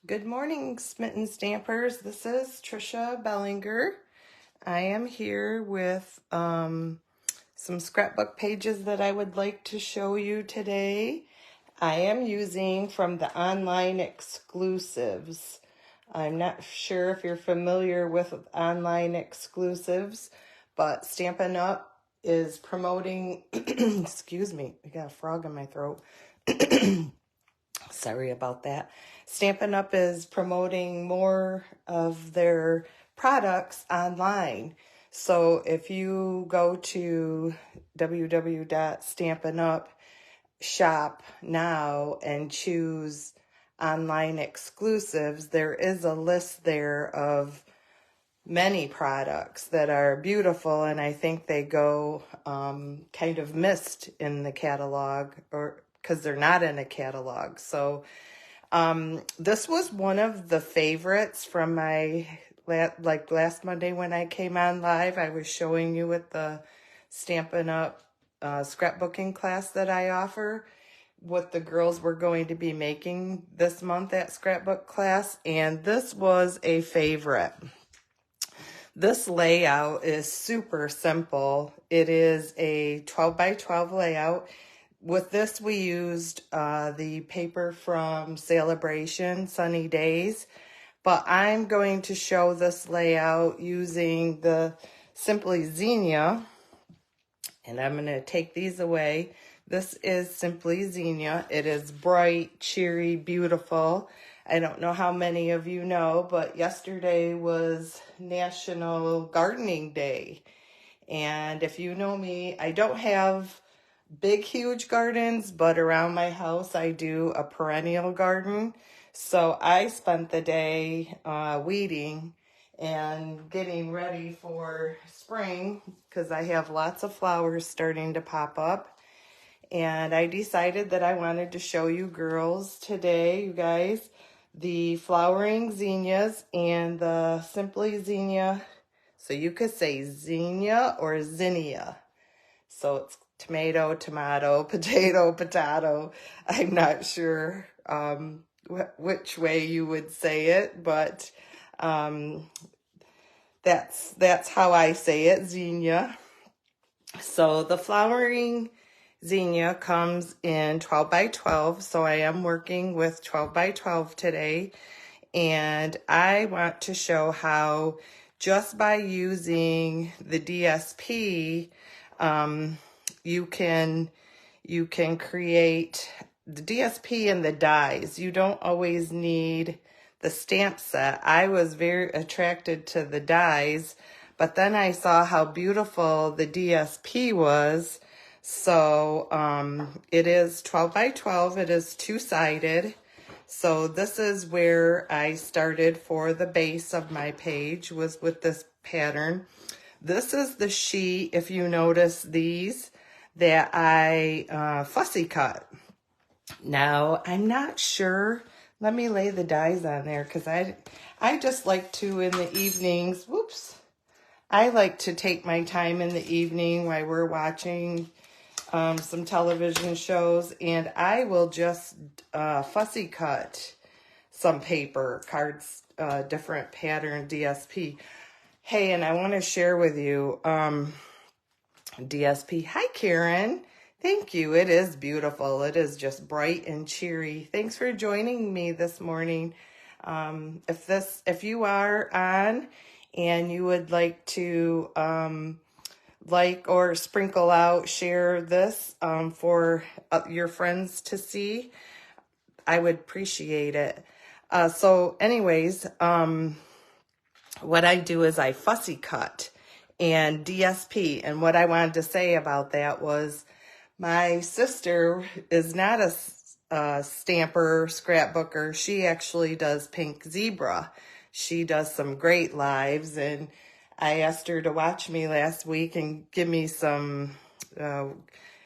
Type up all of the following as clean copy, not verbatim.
Good morning, Smitten Stampers. This is Trisha Bellinger. I am here with some scrapbook pages that I would like to show you today. I am using from the online exclusives. I'm not sure if you're familiar with online exclusives, but Stampin' Up! Is promoting, excuse me, I got a frog in my throat. Sorry about that. Stampin' Up! Is promoting more of their products online. So if you go to www.stampin'up shop now and choose online exclusives, there is a list there of many products that are beautiful, and I think they go kind of missed in the catalog, or because they're not in a catalog. So this was one of the favorites from my last Monday when I came on live. I was showing you with the Stampin' Up! Scrapbooking class that I offer, what the girls were going to be making this month at scrapbook class, and this was a favorite. This layout is super simple. It is a 12 by 12 layout. With this, we used the paper from Celebration, Sunny Days, but I'm going to show this layout using the Simply Zinnia, and I'm going to take these away. This is Simply Zinnia. It is bright, cheery, beautiful. I don't know how many of you know, but yesterday was National Gardening Day. And if you know me, I don't have big, huge gardens, but around my house, I do a perennial garden. So I spent the day weeding and getting ready for spring because I have lots of flowers starting to pop up. And I decided that I wanted to show you girls today, you guys, the flowering zinnias and the Simply Zinnia. So you could say zinnia or zinnia. So it's tomato, tomato, potato, potato. I'm not sure which way you would say it, but that's how I say it, zinnia. So the flowering zinnia comes in 12 by 12, so I am working with 12 by 12 today, and I want to show how just by using the DSP, you can create the DSP and the dies. You don't always need the stamp set. I was very attracted to the dies, but then I saw how beautiful the DSP was. So it is 12 by 12. It is two-sided. So this is where I started for the base of my page, was with this pattern. This is the sheet, if you notice these, that I fussy cut. Now, I'm not sure. Let me lay the dies on there because I just like to in the evenings, I like to take my time in the evening while we're watching some television shows, and I will just fussy cut some paper, cards, different pattern DSP. Hey, and I want to share with you DSP. Hi, Karen. Thank you. It is beautiful. It is just bright and cheery. Thanks for joining me this morning. If you are on and you would like to like or sprinkle out, share this for your friends to see, I would appreciate it. So anyways, what I do is I fussy cut and DSP. And what I wanted to say about that was my sister is not a stamper, scrapbooker. She actually does Pink Zebra. She does some great lives, and I asked her to watch me last week and give me some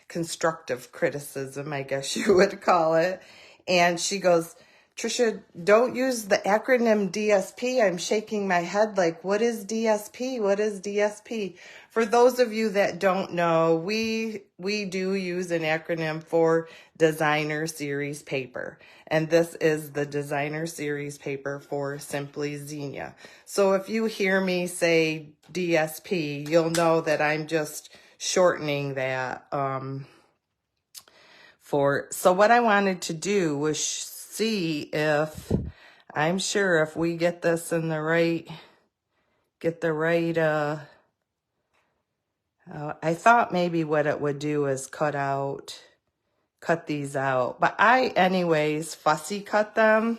constructive criticism, I guess you would call it. And she goes, Trisha, don't use the acronym DSP. I'm shaking my head like, what is DSP? What is DSP? For those of you that don't know, we do use an acronym for Designer Series paper. And this is the Designer Series paper for Simply Zinnia. So if you hear me say DSP, you'll know that I'm just shortening that. So what I wanted to do was see if, I'm sure if we get this in the right, I thought maybe what it would do is cut these out. But I, anyways, fussy cut them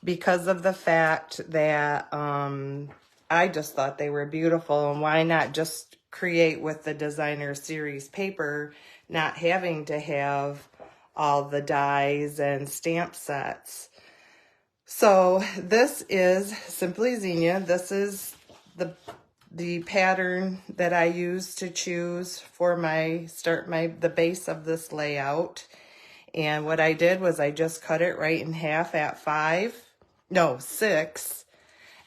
because of the fact that I just thought they were beautiful. And why not just create with the Designer Series paper, not having to have all the dies and stamp sets. So this is Simply Zinnia. This is the pattern that I use to choose for the base of this layout. And what I did was I just cut it right in half at 6.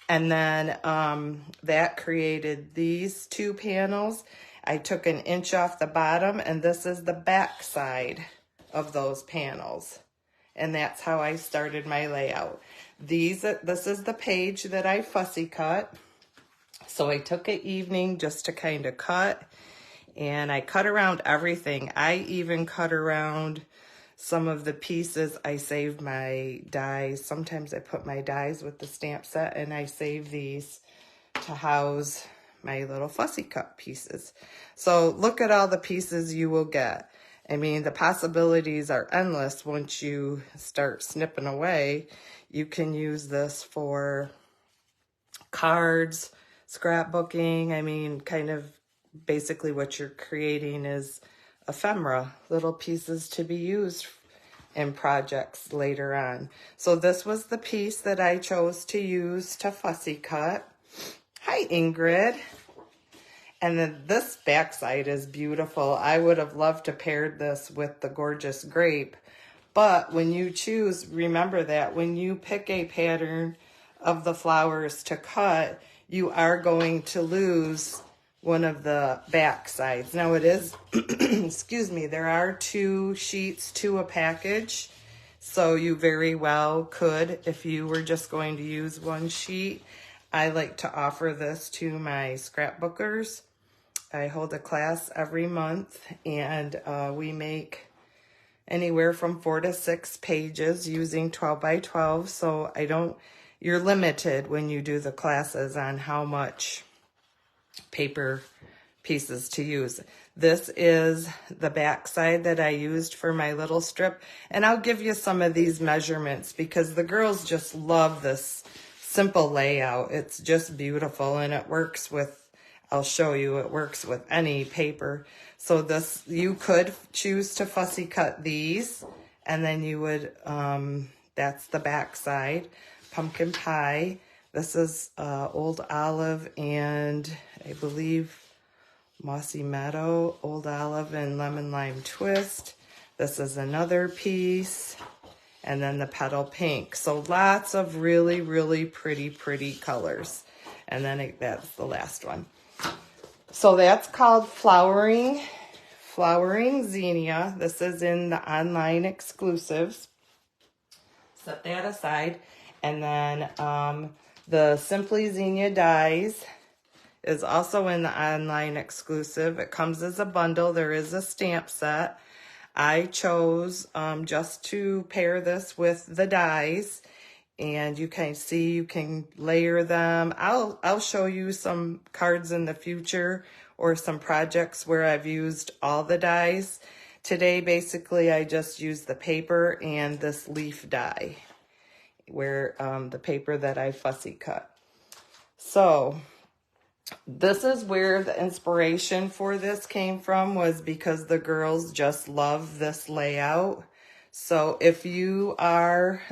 And then that created these 2 panels. I took 1 inch off the bottom, and this is the back side of those panels. And that's how I started my layout. This is the page that I fussy cut. So I took an evening just to kind of cut, and I cut around everything. I even cut around some of the pieces. I saved my dies. Sometimes I put my dies with the stamp set, and I save these to house my little fussy cut pieces. So look at all the pieces you will get. I mean, the possibilities are endless once you start snipping away. You can use this for cards, scrapbooking. I mean, kind of basically what you're creating is ephemera, little pieces to be used in projects later on. So this was the piece that I chose to use to fussy cut. Hi, Ingrid. And then this backside is beautiful. I would have loved to pair this with the gorgeous grape. But when you choose, remember that when you pick a pattern of the flowers to cut, you are going to lose one of the back sides. Now it is, excuse me, there are 2 sheets to a package. So you very well could, if you were just going to use 1 sheet. I like to offer this to my scrapbookers. I hold a class every month, and we make anywhere from 4 to 6 pages using 12 by 12. So you're limited when you do the classes on how much paper pieces to use. This is the back side that I used for my little strip. And I'll give you some of these measurements because the girls just love this simple layout. It's just beautiful, and it works with, I'll show you, it works with any paper. So this, you could choose to fussy cut these, and then you would, that's the back side. Pumpkin pie. This is Old Olive and I believe Mossy Meadow, Old Olive and Lemon Lime Twist. This is another piece. And then the Petal Pink. So lots of really, really pretty colors. And then that's the last one. So that's called Flowering Zinnia. This is in the online exclusives. Set that aside. And then the Simply Zinnia dies is also in the online exclusive. It comes as a bundle. There is a stamp set. I chose just to pair this with the dies, and you can see you can layer them. I'll show you some cards in the future or some projects where I've used all the dies. Today, basically, I just used the paper and this leaf die, where the paper that I fussy cut. So this is where the inspiration for this came from, was because the girls just love this layout. So if you are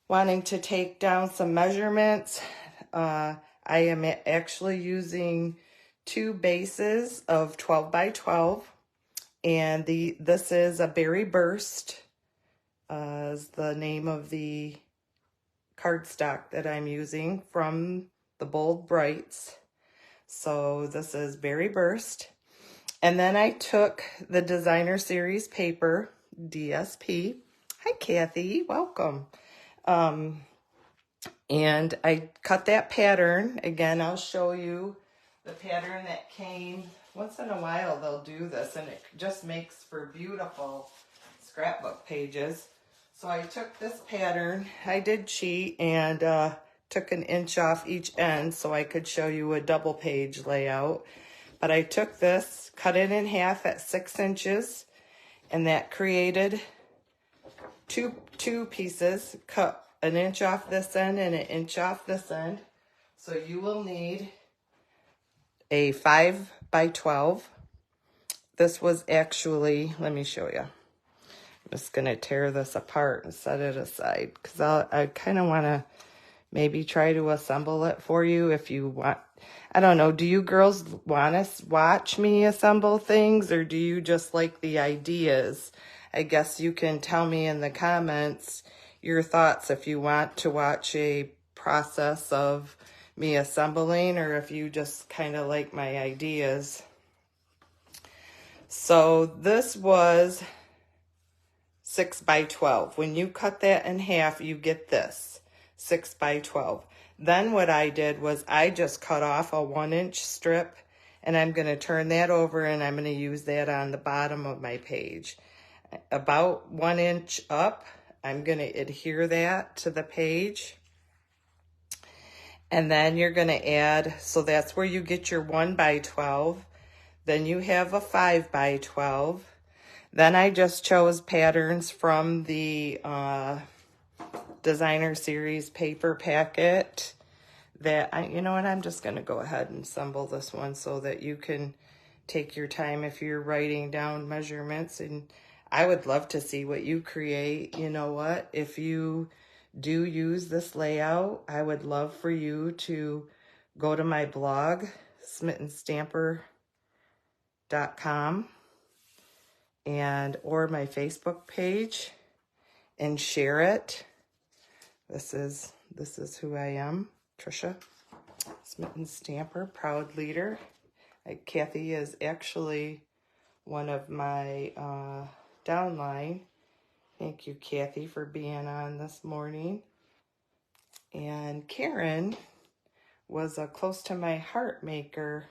wanting to take down some measurements, I am actually using 2 bases of 12 by 12, and this is a Berry Burst is the name of the cardstock that I'm using from the Bold Brights. So this is Berry Burst. And then I took the Designer Series paper, DSP. Hi, Kathy. Welcome. And I cut that pattern. Again, I'll show you the pattern that came. Once in a while, they'll do this, and it just makes for beautiful scrapbook pages. So I took this pattern. I did cheat and took an inch off each end so I could show you a double page layout. But I took this, cut it in half at 6 inches, and that created two pieces. Cut an inch off this end and an inch off this end. So you will need a 5 by 12. This was actually, let me show you. I'm just going to tear this apart and set it aside because I kind of want to maybe try to assemble it for you if you want. I don't know, do you girls want to watch me assemble things, or do you just like the ideas? I guess you can tell me in the comments your thoughts if you want to watch a process of me assembling, or if you just kind of like my ideas. So this was 6 by 12. When you cut that in half, you get this, 6 by 12. Then what I did was I just cut off a 1-inch strip, and I'm going to turn that over, and I'm going to use that on the bottom of my page. About 1 inch up, I'm going to adhere that to the page. And then you're going to add, so that's where you get your 1 by 12. Then you have a 5 by 12. Then I just chose patterns from the Designer Series paper packet that you know what, I'm just going to go ahead and assemble this one so that you can take your time if you're writing down measurements. And I would love to see what you create. You know what, if you do use this layout, I would love for you to go to my blog, smittenstamper.com, and or my Facebook page, and share it. This is who I am, Trisha Smitten Stamper, proud leader. Kathy is actually one of my downline. Thank you, Kathy, for being on this morning. And Karen was a close to my heart maker.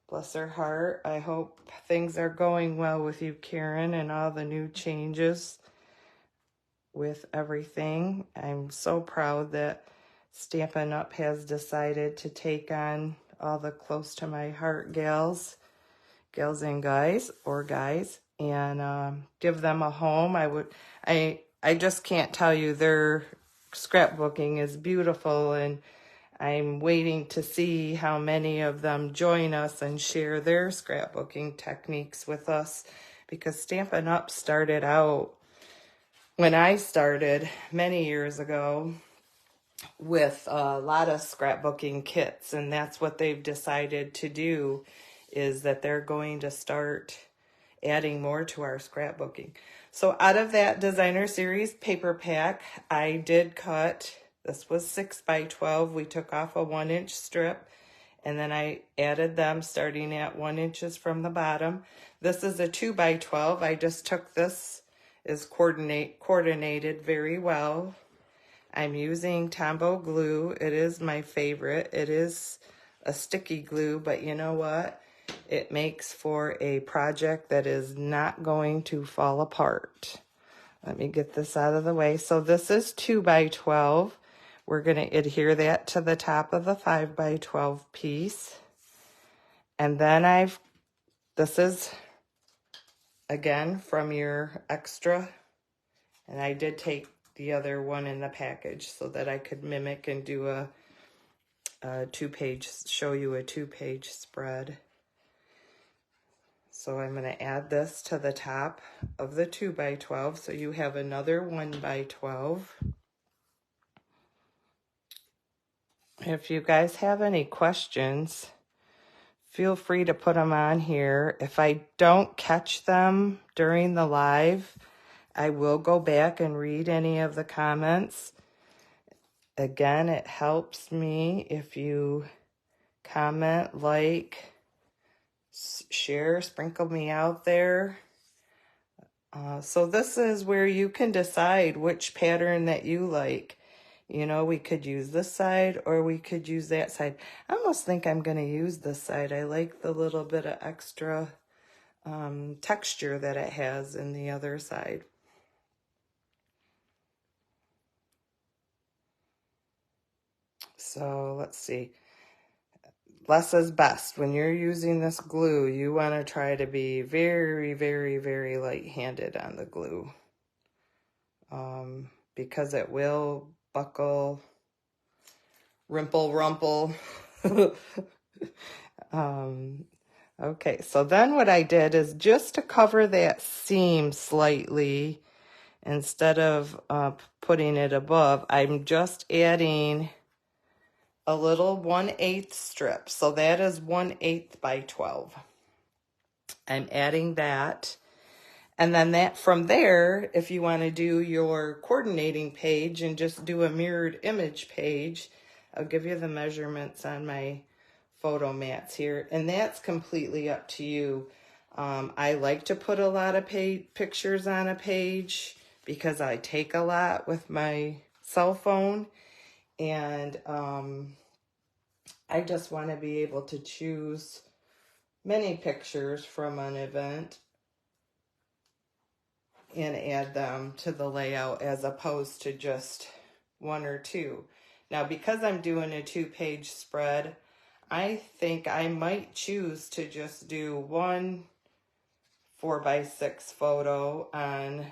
Bless her heart. I hope things are going well with you, Karen, and all the new changes with everything. I'm so proud that Stampin' Up! Has decided to take on all the close to my heart gals and guys, or guys, and give them a home. I just can't tell you, their scrapbooking is beautiful, and I'm waiting to see how many of them join us and share their scrapbooking techniques with us, because Stampin' Up! Started out when I started many years ago with a lot of scrapbooking kits, and that's what they've decided to do, is that they're going to start adding more to our scrapbooking. So out of that Designer Series paper pack, I did cut, this was 6 by 12. We took off a 1-inch strip, and then I added them starting at 1 inches from the bottom. This is a 2 by 12. I just took this, is coordinated very well. I'm using Tombow glue. It is my favorite. It is a sticky glue, but you know what? It makes for a project that is not going to fall apart. Let me get this out of the way. So this is 2 by 12. We're going to adhere that to the top of the 5 by 12 piece. And then this is, again, from your extra. And I did take the other one in the package so that I could mimic and do a 2-page, show you a 2-page spread. So I'm going to add this to the top of the 2 by 12. So you have another 1 by 12. If you guys have any questions, feel free to put them on here. If I don't catch them during the live, I will go back and read any of the comments. Again, it helps me if you comment, like, share, sprinkle me out there. So this is where you can decide which pattern that you like. You know, we could use this side or we could use that side. I almost think I'm going to use this side. I like the little bit of extra texture that it has in the other side. So let's see. Less is best. When you're using this glue, you want to try to be very, very, very light-handed on the glue. Because it will buckle, rimple, rumple. Okay, so then what I did is just to cover that seam slightly, instead of putting it above, I'm just adding a little 1/8 strip. So that is 1/8 by 12. I'm adding that. And then that from there, if you want to do your coordinating page and just do a mirrored image page, I'll give you the measurements on my photo mats here. And that's completely up to you. I like to put a lot of pictures on a page because I take a lot with my cell phone. And I just want to be able to choose many pictures from an event and add them to the layout as opposed to just one or two. Now, because I'm doing a 2-page spread, I think I might choose to just do one 4x6 photo on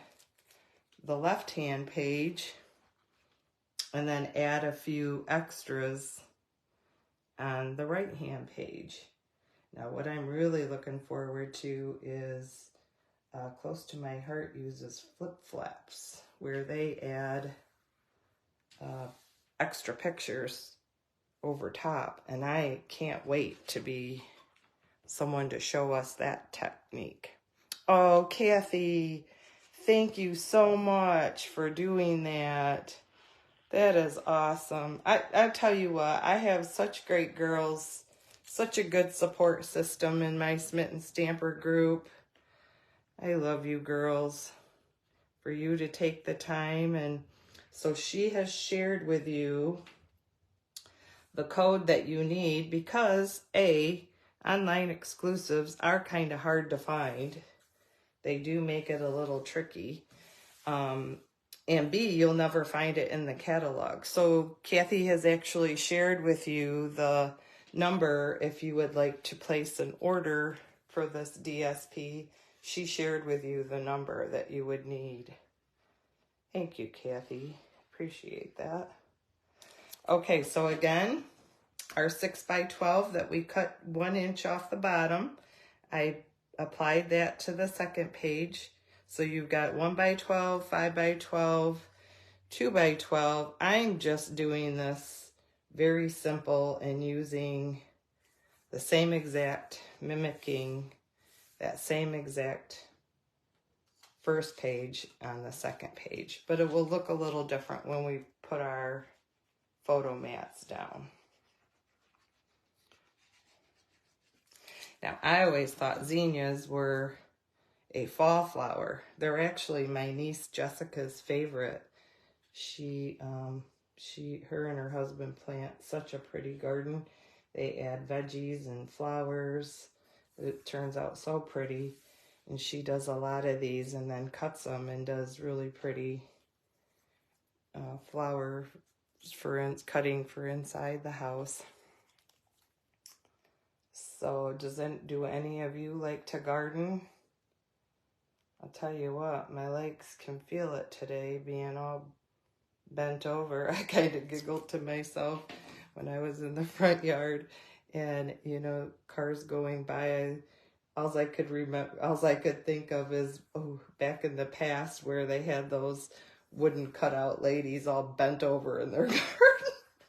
the left-hand page and then add a few extras on the right-hand page. Now, what I'm really looking forward to is Close to My Heart uses flip flaps where they add extra pictures over top, and I can't wait to be someone to show us that technique. Oh, Kathy, thank you so much for doing that. That is awesome. I tell you what, I have such great girls, such a good support system in my Smitten Stamper group. I love you girls, for you to take the time. And so she has shared with you the code that you need because online exclusives are kind of hard to find. They do make it a little tricky. And B, you'll never find it in the catalog. So Kathy has actually shared with you the number if you would like to place an order for this DSP. She shared with you the number that you would need. Thank you, Kathy. Appreciate that. Okay, so again, our 6x12 that we cut 1 inch off the bottom, I applied that to the second page. So you've got 1x12, 5x12, 2x12. I'm just doing this very simple and using the same exact, mimicking that same exact first page on the second page. But it will look a little different when we put our photo mats down. Now, I always thought zinnias were a fall flower. They're actually my niece Jessica's favorite. Her and her husband plant such a pretty garden. They add veggies and flowers. It turns out so pretty. And she does a lot of these and then cuts them and does really pretty flower cutting for inside the house. So do any of you like to garden? I'll tell you what, my legs can feel it today being all bent over. I kind of giggled to myself when I was in the front yard and, cars going by. All I could think of is, back in the past where they had those wooden cutout ladies all bent over in their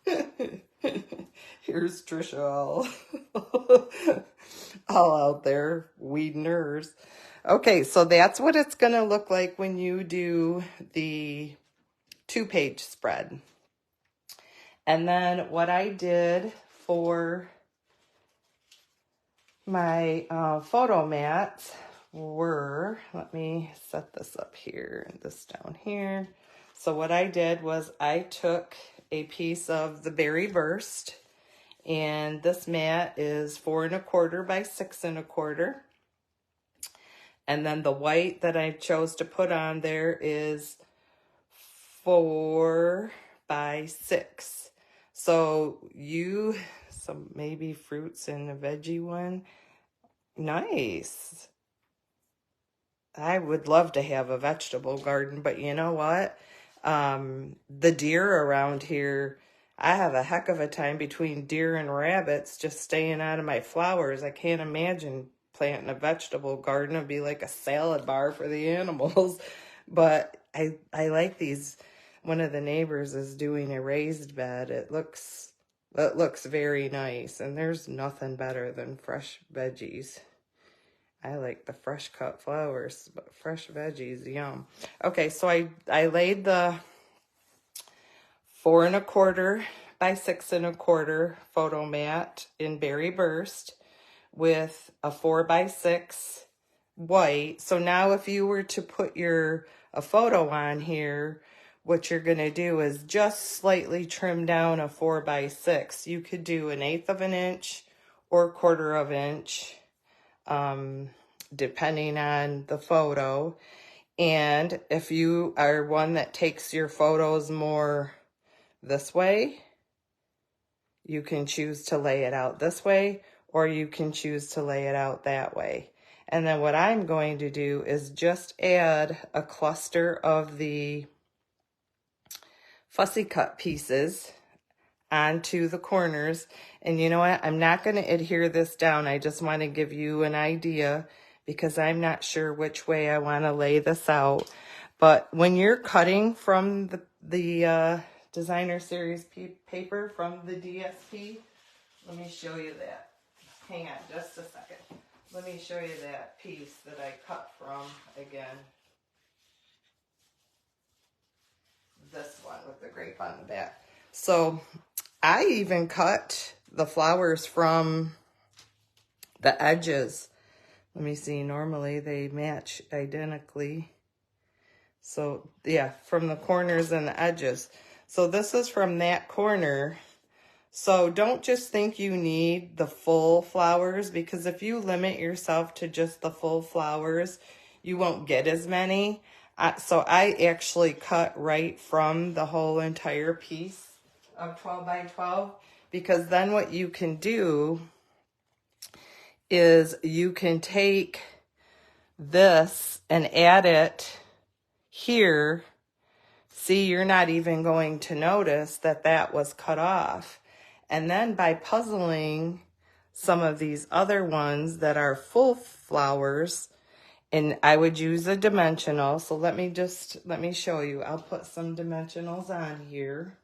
garden. Here's Trisha all out there weeding hers. Okay, so that's what it's going to look like when you do the 2-page spread. And then what I did for my photo mats were, let me set this up here and this down here. So what I did was I took a piece of the Berry Burst, and this mat is 4 1/4 by 6 1/4. And then the white that I chose to put on there is 4 by 6. So some maybe fruits and a veggie one. Nice. I would love to have a vegetable garden, but you know what? The deer around here, I have a heck of a time between deer and rabbits just staying out of my flowers. I can't imagine planting a vegetable garden. It'd be like a salad bar for the animals. But I like these. One of the neighbors is doing a raised bed. It looks very nice, and there's nothing better than fresh veggies. I like the fresh cut flowers, but fresh veggies, yum. Okay, so I laid the 4 1/4 by 6 1/4 photo mat in Berry Burst with a 4 by 6 white. So now if you were to put a photo on here, what you're going to do is just slightly trim down a 4 by 6. You could do 1/8 of an inch or 1/4 of an inch. Depending on the photo. And if you are one that takes your photos more this way, you can choose to lay it out this way, or you can choose to lay it out that way. And then what I'm going to do is just add a cluster of the fussy cut pieces onto the corners. And you know what? I'm not going to adhere this down. I just want to give you an idea because I'm not sure which way I want to lay this out. But when you're cutting from the designer series paper from the DSP, let me show you that. Hang on just a second. Let me show you that piece that I cut from again. This one with the grape on the back. So I even cut the flowers from the edges. Let me see, normally they match identically. So yeah, from the corners and the edges. So this is from that corner. So don't just think you need the full flowers, because if you limit yourself to just the full flowers, you won't get as many. So I actually cut right from the whole entire piece of 12 by 12, because then what you can do is you can take this and add it here. See, you're not even going to notice that that was cut off. And then by puzzling some of these other ones that are full flowers, and I would use a dimensional. So let me show you. I'll put some dimensionals on here.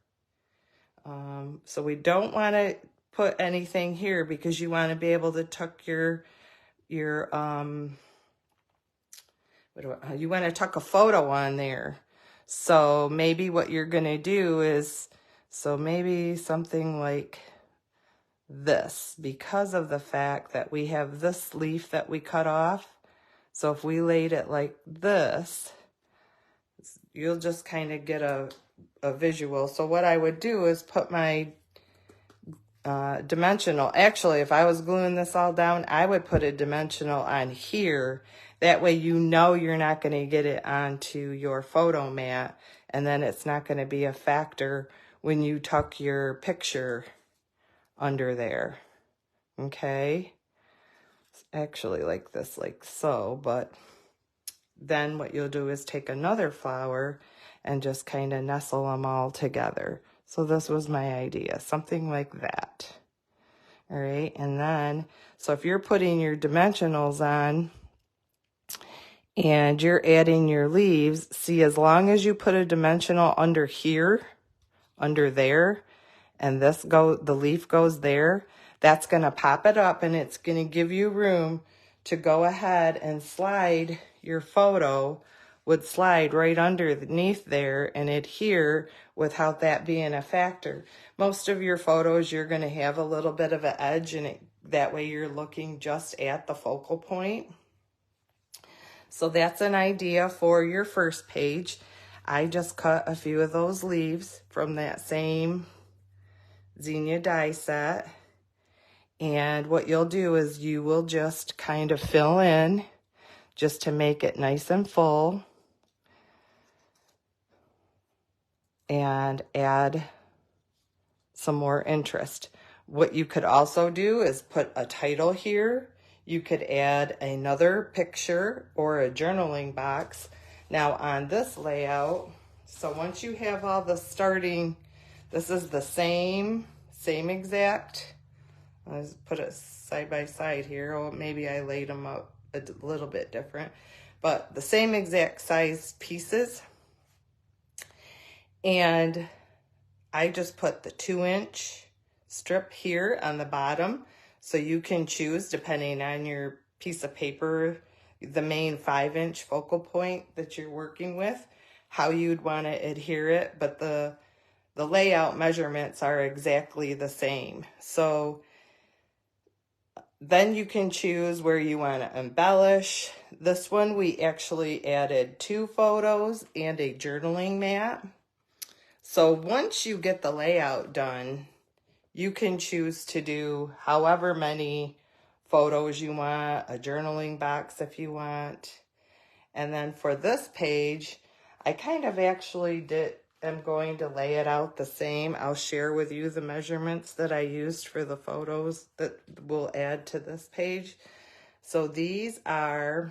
So we don't want to put anything here because you want to be able to tuck you want to tuck a photo on there. So maybe what you're going to do is, so maybe something like this, because of the fact that we have this leaf that we cut off. So if we laid it like this, you'll just kind of get a visual. So what I would do is put my dimensional. Actually, if I was gluing this all down, I would put a dimensional on here. That way you know you're not going to get it onto your photo mat, and then it's not going to be a factor when you tuck your picture under there. Okay? It's actually like this, like so, but then what you'll do is take another flower and just kind of nestle them all together. So this was my idea, something like that. All right, and then, so if you're putting your dimensionals on and you're adding your leaves, see, as long as you put a dimensional under here, under there, and the leaf goes there, that's going to pop it up and it's going to give you room to go ahead and slide your photo, would slide right underneath there and adhere without that being a factor. Most of your photos, you're going to have a little bit of an edge, and that way you're looking just at the focal point. So that's an idea for your first page. I just cut a few of those leaves from that same Zinnia die set. And what you'll do is you will just kind of fill in just to make it nice and full and add some more interest. What you could also do is put a title here. You could add another picture or a journaling box. Now on this layout, so once you have all the starting, this is the same exact. Let's put it side by side here. Oh, maybe I laid them up a little bit different, but the same exact size pieces. And I just put the 2-inch strip here on the bottom, so you can choose, depending on your piece of paper, the main 5-inch focal point that you're working with, how you'd want to adhere it, but the layout measurements are exactly the same. So then you can choose where you want to embellish. This one, we actually added 2 photos and a journaling mat. So once you get the layout done, you can choose to do however many photos you want, a journaling box if you want. And then for this page, I kind of actually am going to lay it out the same. I'll share with you the measurements that I used for the photos that we'll add to this page. So these are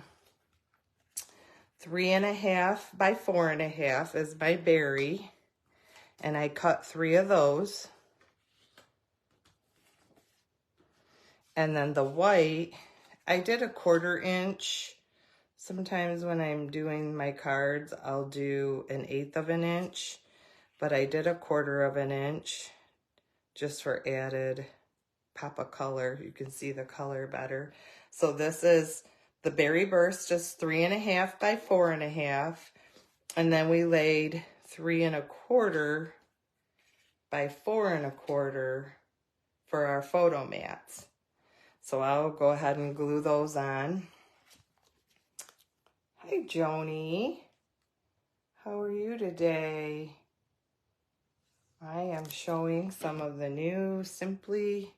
3.5 by 4.5 is my berry. And I cut 3 of those. And then the white, I did a 1/4 inch. Sometimes when I'm doing my cards, I'll do 1/8 of an inch, but I did a 1/4 of an inch just for added pop of color. You can see the color better. So this is the berry burst, just 3.5 by 4.5. And then we laid 3.25 by 4.25 for our photo mats. So I'll go ahead and glue those on. Hi, Joni. How are you today? I am showing some of the new Simply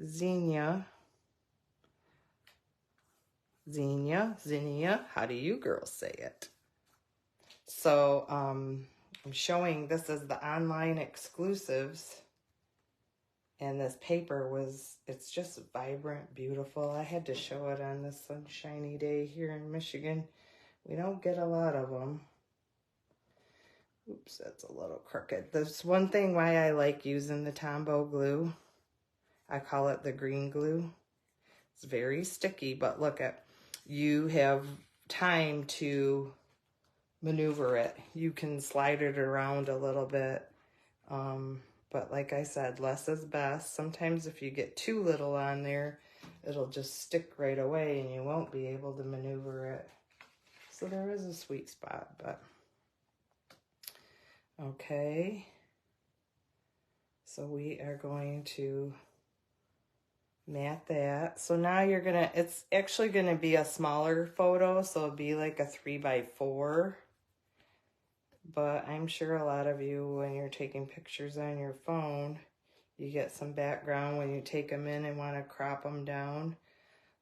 Zinnia. Zinnia. How do you girls say it? So I'm showing, this is the online exclusives. And this paper it's just vibrant, beautiful. I had to show it on this sunshiny day here in Michigan. We don't get a lot of them. Oops, that's a little crooked. There's one thing why I like using the Tombow glue. I call it the green glue. It's very sticky, but look you have time to maneuver it. You can slide it around a little bit. But like I said, less is best. Sometimes if you get too little on there, it'll just stick right away and you won't be able to maneuver it. So there is a sweet spot, but okay. So we are going to mat that. So now it's actually gonna be a smaller photo, so it'll be like a 3 by 4. But I'm sure a lot of you, when you're taking pictures on your phone, you get some background when you take them in and want to crop them down.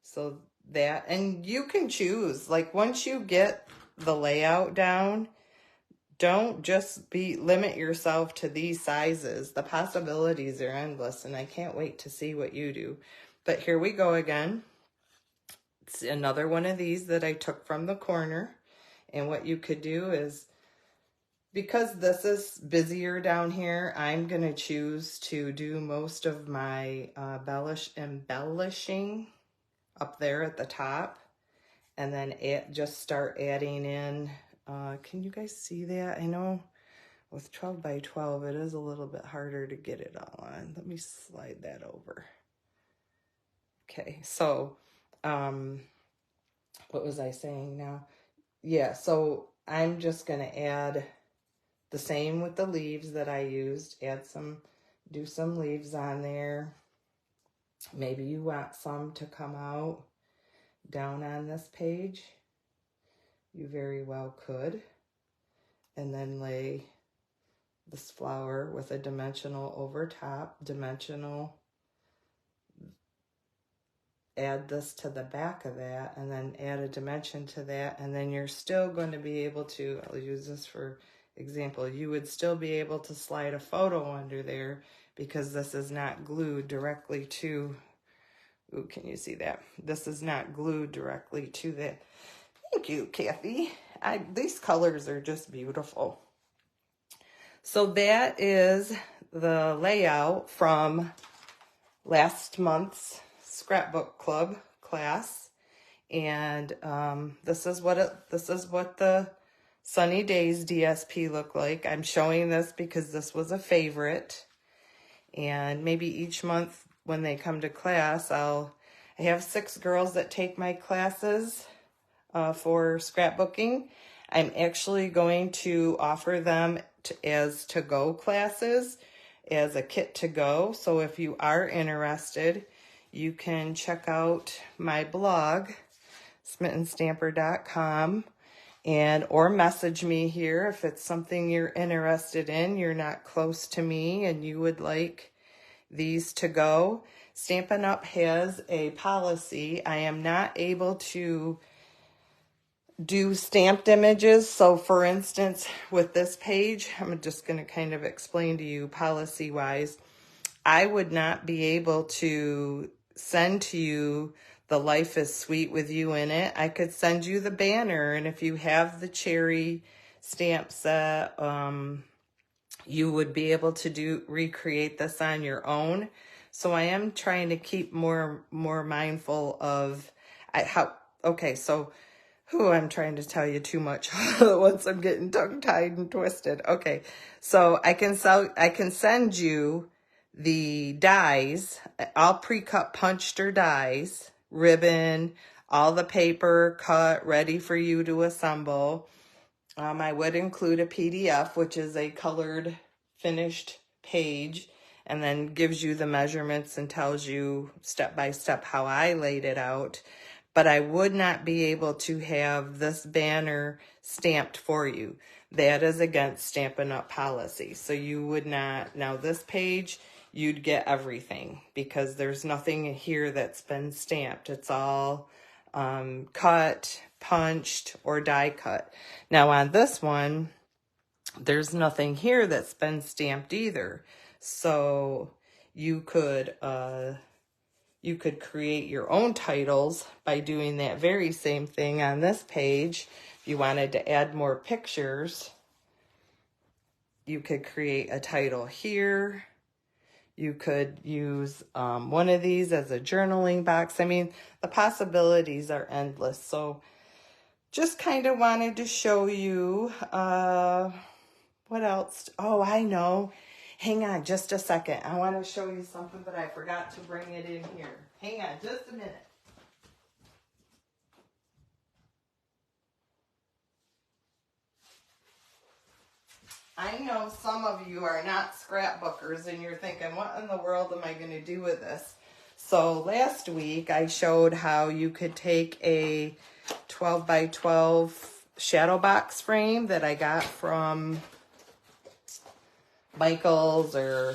So that, and you can choose, like once you get the layout down, don't just limit yourself to these sizes. The possibilities are endless, and I can't wait to see what you do. But here we go again. It's another one of these that I took from the corner. And what you could do is, because this is busier down here, I'm going to choose to do most of my embellishing up there at the top. And then just start adding in, can you guys see that? I know with 12 by 12, it is a little bit harder to get it all on. Let me slide that over. Okay, so what was I saying now? Yeah, so I'm just going to add the same with the leaves that I used. Do some leaves on there. Maybe you want some to come out down on this page. You very well could. And then lay this flower with a dimensional over top, add this to the back of that, and then add a dimension to that, and then you're still going to be able to, I'll use this for example, you would still be able to slide a photo under there because this is not glued directly to, ooh, can you see that? This is not glued directly to that. Thank you, Kathy. These colors are just beautiful. So that is the layout from last month's scrapbook club class, and this is what the Sunny Days DSP look like. I'm showing this because this was a favorite, and maybe each month when they come to class, I have 6 girls that take my classes for scrapbooking. I'm actually going to offer them as to-go classes, as a kit to go. So if you are interested, you can check out my blog, smittenstamper.com, or message me here if it's something you're interested in. You're not close to me and you would like these to go. Stampin' Up! Has a policy. I am not able to do stamped images. So for instance, with this page, I'm just going to kind of explain to you policy wise, I would not be able to send to you the Life is Sweet with You in it. I could send you the banner, and if you have the cherry stamp set, you would be able to recreate this on your own. So I am trying to keep more mindful of I'm trying to tell you too much once I'm getting tongue-tied and twisted. Okay, so I can send you the dies, all pre-cut punched or dies, ribbon, all the paper cut, ready for you to assemble. I would include a PDF, which is a colored finished page, and then gives you the measurements and tells you step by step how I laid it out. But I would not be able to have this banner stamped for you. That is against Stampin' Up! Policy. So you would not, now this page, you'd get everything because there's nothing here that's been stamped. It's all cut, punched, or die cut. Now on this one, there's nothing here that's been stamped either. So you could create your own titles by doing that very same thing on this page. If you wanted to add more pictures, you could create a title here. You could use one of these as a journaling box. I mean, the possibilities are endless. So just kind of wanted to show you what else. Oh, I know. Hang on just a second. I want to show you something, but I forgot to bring it in here. Hang on just a minute. I know some of you are not scrapbookers and you're thinking, what in the world am I going to do with this? So last week I showed how you could take a 12 by 12 shadow box frame that I got from Michael's or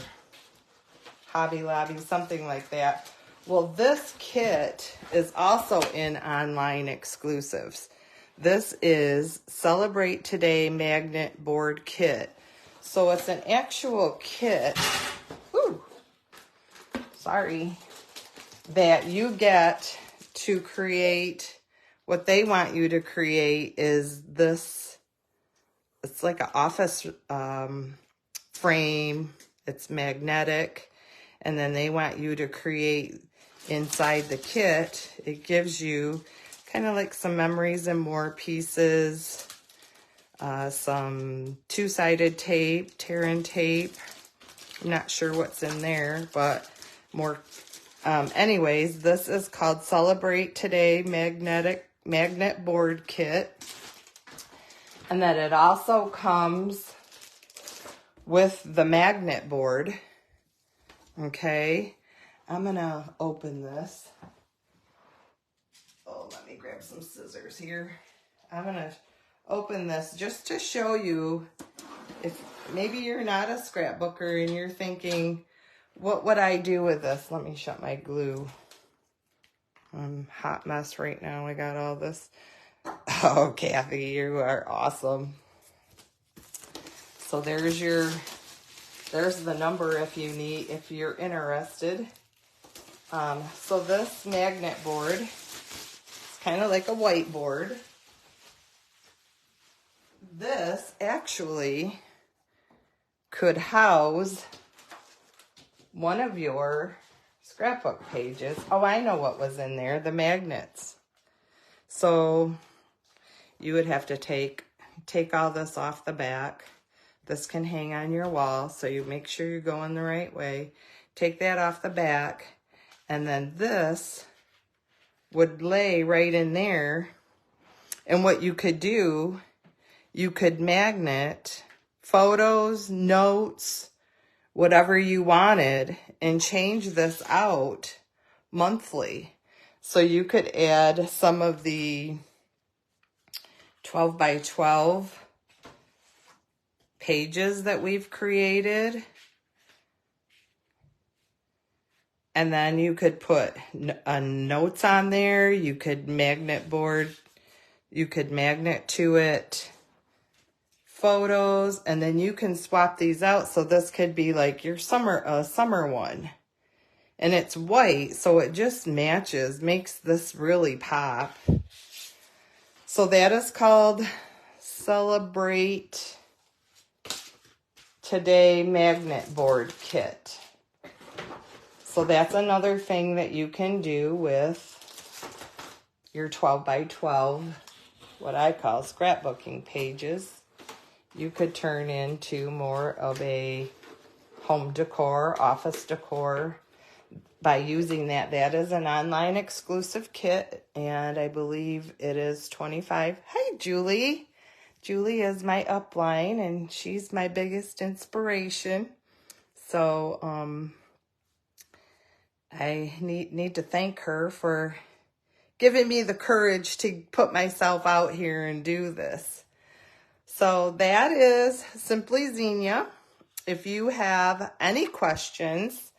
Hobby Lobby, something like that. Well, this kit is also in online exclusives. This is Celebrate Today Magnet Board Kit. So it's an actual kit, that you get to create. What they want you to create is this. It's like an office frame. It's magnetic. And then they want you to create inside the kit. It gives you kind of like some memories and more pieces, some two-sided tape, tear and tape. I'm not sure what's in there, but more Anyways, this is called Celebrate Today Magnet Board Kit. And then it also comes with the magnet board. Okay, I'm gonna open this. Oh, let me grab some scissors here. I'm gonna open this just to show you, if maybe you're not a scrapbooker and you're thinking, what would I do with this? Let me shut my glue. I'm a hot mess right now. I got all this. Oh, Kathy, you are awesome. So there's the number if you're interested. So this magnet board, it's kind of like a whiteboard. This actually could house one of your scrapbook pages. Oh, I know what was in there, the magnets. So you would have to take all this off the back. This can hang on your wall, so you make sure you're going the right way. Take that off the back, and then this would lay right in there. And what you could do, you could magnet photos, notes, whatever you wanted, and change this out monthly. So you could add some of the 12 by 12 pages that we've created. And then you could put notes on there. You could magnet to it photos, and then you can swap these out. So this could be like your summer one. And it's white, so it just makes this really pop. So that is called Celebrate Today Magnet Board Kit. So that's another thing that you can do with your 12 by 12, what I call scrapbooking pages. You could turn into more of a home decor, office decor by using that. That is an online exclusive kit, and I believe it is $25. Hi, Julie. Julie is my upline, and she's my biggest inspiration. So I need to thank her for giving me the courage to put myself out here and do this. So that is Simply Zinnia. If you have any questions,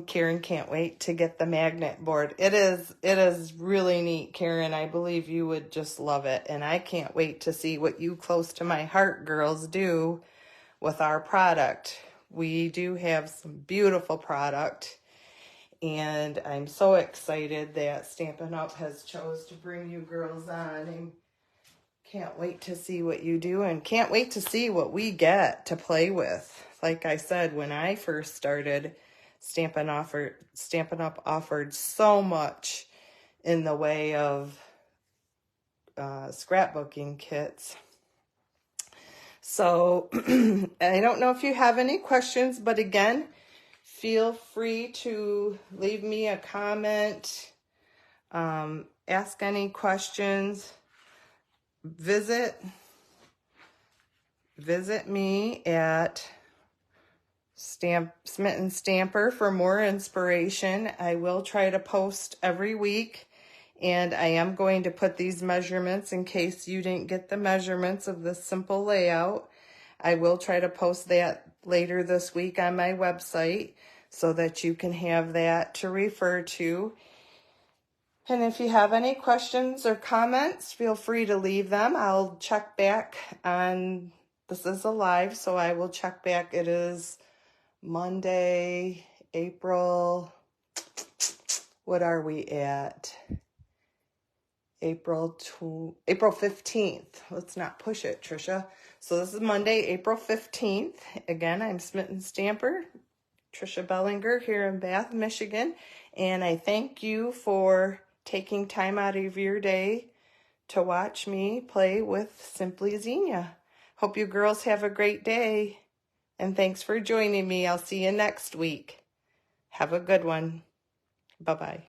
Karen can't wait to get the magnet board. It is really neat, Karen. I believe you would just love it. And I can't wait to see what you close to my heart girls do with our product. We do have some beautiful product. And I'm so excited that Stampin' Up! Has chose to bring you girls on. And can't wait to see what you do, and can't wait to see what we get to play with. Like I said, when I first started, Stampin' Up! Offered so much in the way of scrapbooking kits. So I don't know if you have any questions, but again, feel free to leave me a comment, ask any questions. Visit me at Smitten Stamper for more inspiration. I will try to post every week, and I am going to put these measurements in case you didn't get the measurements of this simple layout. I will try to post that later this week on my website so that you can have that to refer to. And if you have any questions or comments, feel free to leave them. I'll check back on, this is a live, so I will check back. It is Monday, April, what are we at? April 15th. Let's not push it, Trisha. So this is Monday, April 15th. Again, I'm Smitten Stamper, Trisha Bellinger here in Bath, Michigan. And I thank you for taking time out of your day to watch me play with Simply Zinnia. Hope you girls have a great day. And thanks for joining me. I'll see you next week. Have a good one. Bye-bye.